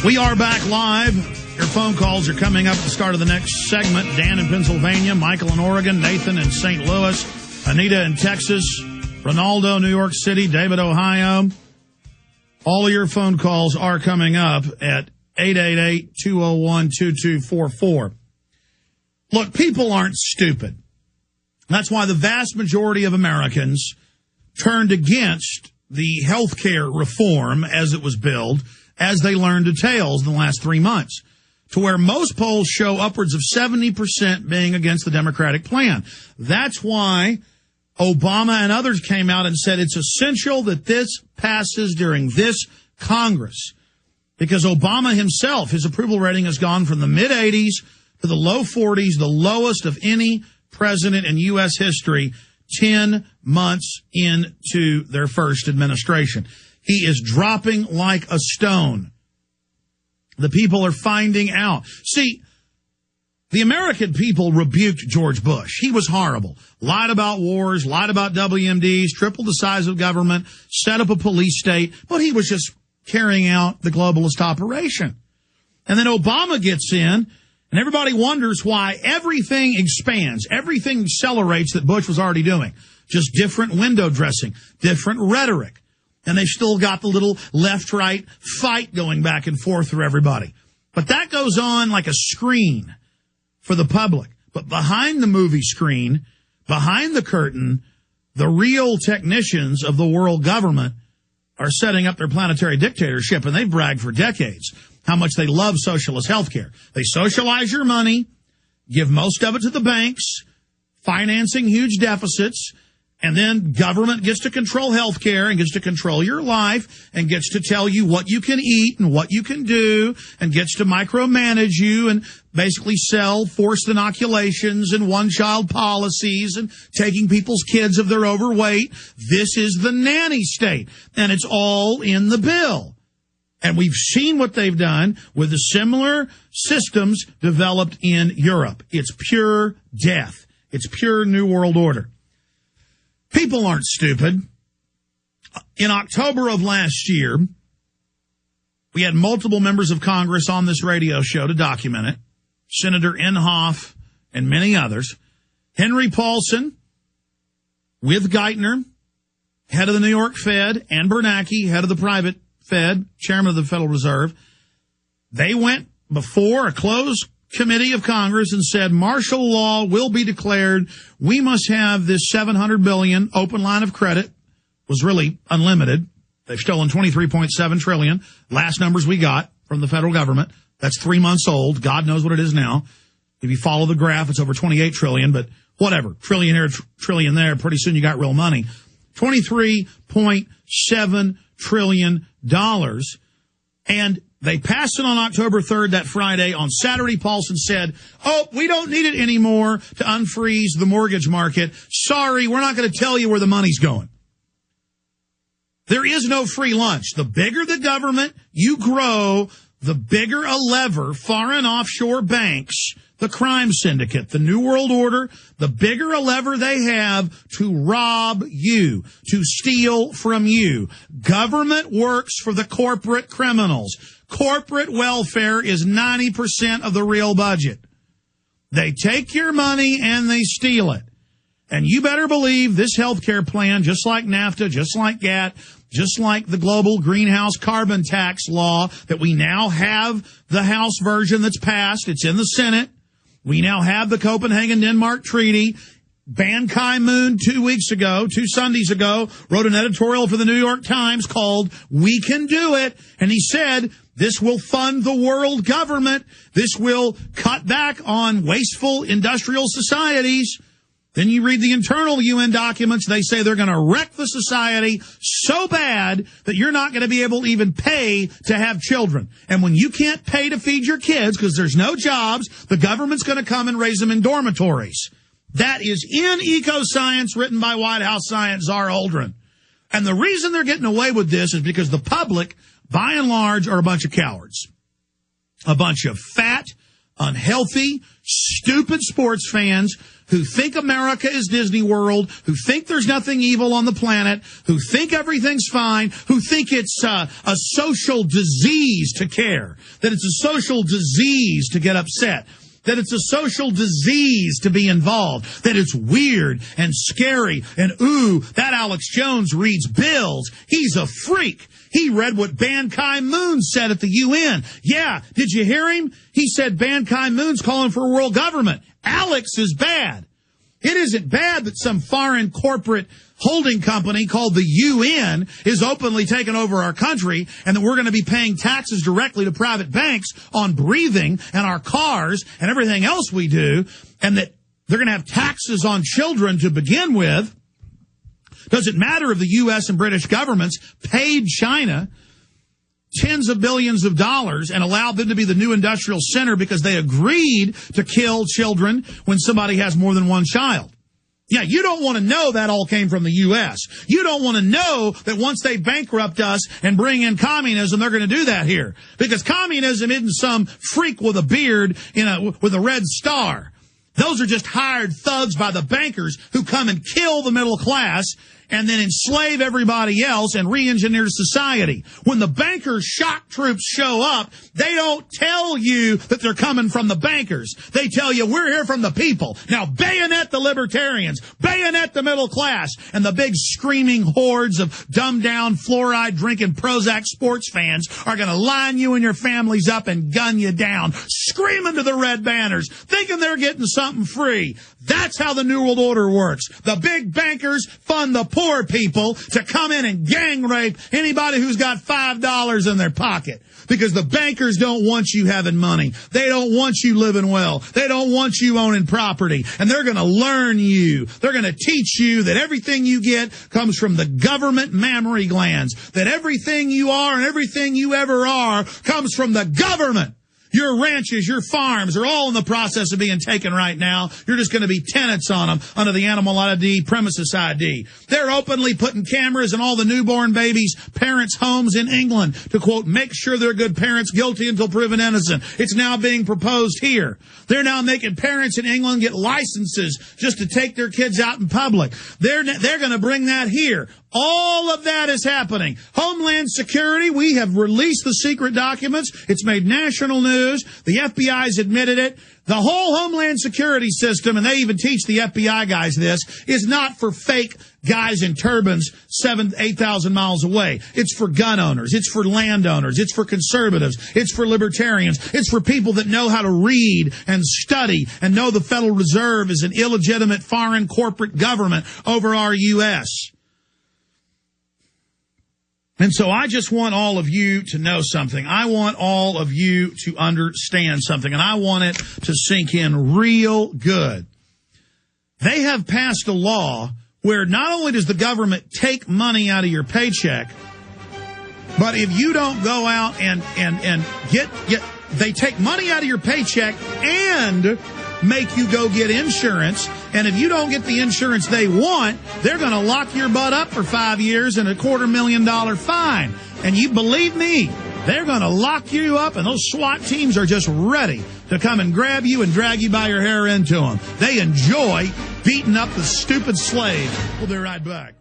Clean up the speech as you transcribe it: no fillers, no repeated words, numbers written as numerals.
We are back live. Your phone calls are coming up at the start of the next segment. Dan in Pennsylvania, Michael in Oregon, Nathan in St. Louis, Anita in Texas, Ronaldo, New York City, David, Ohio. All of your phone calls are coming up at 888-201-2244. Look, people aren't stupid. That's why the vast majority of Americans turned against the health care reform as it was billed, as they learned details in the last 3 months, to where most polls show upwards of 70% being against the Democratic plan. That's why Obama and others came out and said it's essential that this passes during this Congress, because Obama himself, his approval rating has gone from the mid-80s to the low 40s, the lowest of any president in U.S. history, 10 months into their first administration. He is dropping like a stone. The people are finding out. See, the American people rebuked George Bush. He was horrible. Lied about wars, lied about WMDs, tripled the size of government, set up a police state, but he was just carrying out the globalist operation. And then Obama gets in, and everybody wonders why everything expands, everything accelerates that Bush was already doing. Just different window dressing, different rhetoric. And they've still got the little left-right fight going back and forth for everybody. But that goes on like a screen for the public. But behind the movie screen, behind the curtain, the real technicians of the world government are setting up their planetary dictatorship, and they've bragged for decades how much they love socialist health care. They socialize your money, give most of it to the banks, financing huge deficits, and then government gets to control health care and gets to control your life and gets to tell you what you can eat and what you can do and gets to micromanage you and basically sell forced inoculations and one-child policies and taking people's kids if they're overweight. This is the nanny state, and it's all in the bill. And we've seen what they've done with the similar systems developed in Europe. It's pure death. It's pure New World Order. People aren't stupid. In October of last year, we had multiple members of Congress on this radio show to document it. Senator Inhofe and many others. Henry Paulson with Geithner, head of the New York Fed, and Bernanke, head of the private Fed, chairman of the Federal Reserve. They went before a closed committee of Congress and said martial law will be declared. We must have this $700 billion open line of credit. Was really unlimited. They've stolen $23.7 trillion. Last numbers we got from the federal government. That's 3 months old. God knows what it is now. If you follow the graph, it's over 28 trillion, but whatever. Trillion here, trillion there. Pretty soon you got real money. $23.7 trillion. And they passed it on October 3rd, that Friday. On Saturday, Paulson said, we don't need it anymore to unfreeze the mortgage market. Sorry, we're not going to tell you where the money's going. There is no free lunch. The bigger the government you grow, the bigger a lever foreign offshore banks, the crime syndicate, the New World Order, the bigger a lever they have to rob you, to steal from you. Government works for the corporate criminals. Corporate welfare is 90% of the real budget. They take your money and they steal it. And you better believe this health care plan, just like NAFTA, just like GATT, just like the global greenhouse carbon tax law that we now have the House version that's passed. It's in the Senate. We now have the Copenhagen-Denmark Treaty. Ban Ki-moon 2 weeks ago, 2 Sundays ago, wrote an editorial for the New York Times called We Can Do It. And he said, this will fund the world government. This will cut back on wasteful industrial societies. Then you read the internal UN documents. They say they're going to wreck the society so bad that you're not going to be able to even pay to have children. And when you can't pay to feed your kids because there's no jobs, the government's going to come and raise them in dormitories. That is in Ecoscience, written by White House science czar Holdren. And the reason they're getting away with this is because the public, by and large, are a bunch of cowards. A bunch of fat, unhealthy, stupid sports fans who think America is Disney World, who think there's nothing evil on the planet, who think everything's fine, who think it's a social disease to care, that it's a social disease to get upset, that it's a social disease to be involved, that it's weird and scary, and ooh, that Alex Jones reads bills. He's a freak. He read what Ban Ki-moon said at the UN. Yeah, did you hear him? He said Ban Ki-moon's calling for a world government. Alex is bad. It isn't bad that some foreign corporate holding company called the UN is openly taking over our country, and that we're going to be paying taxes directly to private banks on breathing and our cars and everything else we do, and that they're going to have taxes on children to begin with. Doesn't matter if the U.S. and British governments paid China tens of billions of dollars and allowed them to be the new industrial center because they agreed to kill children when somebody has more than one child. Yeah, you don't want to know that all came from the U.S. You don't want to know that once they bankrupt us and bring in communism, they're going to do that here. Because communism isn't some freak with a beard with a red star. Those are just hired thugs by the bankers who come and kill the middle class and then enslave everybody else and re-engineer society. When the bankers' shock troops show up, they don't tell you that they're coming from the bankers. They tell you, we're here from the people. Now bayonet the libertarians, bayonet the middle class, and the big screaming hordes of dumbed-down, fluoride-drinking Prozac sports fans are going to line you and your families up and gun you down, screaming to the red banners, thinking they're getting something free. That's how the New World Order works. The big bankers fund the poor people to come in and gang rape anybody who's got $5 in their pocket. Because the bankers don't want you having money. They don't want you living well. They don't want you owning property. And they're going to learn you. They're going to teach you that everything you get comes from the government mammary glands. That everything you are and everything you ever are comes from the government. Your ranches, your farms are all in the process of being taken right now. You're just going to be tenants on them under the animal ID, premises ID. They're openly putting cameras in all the newborn babies' parents' homes in England to, quote, make sure they're good parents, guilty until proven innocent. It's now being proposed here. They're now making parents in England get licenses just to take their kids out in public. They're going to bring that here. All of that is happening. Homeland Security, we have released the secret documents. It's made national news. The FBI's admitted it. The whole Homeland Security system, and they even teach the FBI guys this, is not for fake guys in turbans 8,000 miles away. It's for gun owners. It's for landowners. It's for conservatives. It's for libertarians. It's for people that know how to read and study and know the Federal Reserve is an illegitimate foreign corporate government over our U.S. And so I just want all of you to know something. I want all of you to understand something, and I want it to sink in real good. They have passed a law where not only does the government take money out of your paycheck, but if you don't go out and get they take money out of your paycheck and make you go get insurance. And if you don't get the insurance they want, they're going to lock your butt up for 5 years and a $250,000 fine. And you believe me, they're going to lock you up, and those SWAT teams are just ready to come and grab you and drag you by your hair into them. They enjoy beating up the stupid slaves. We'll be right back.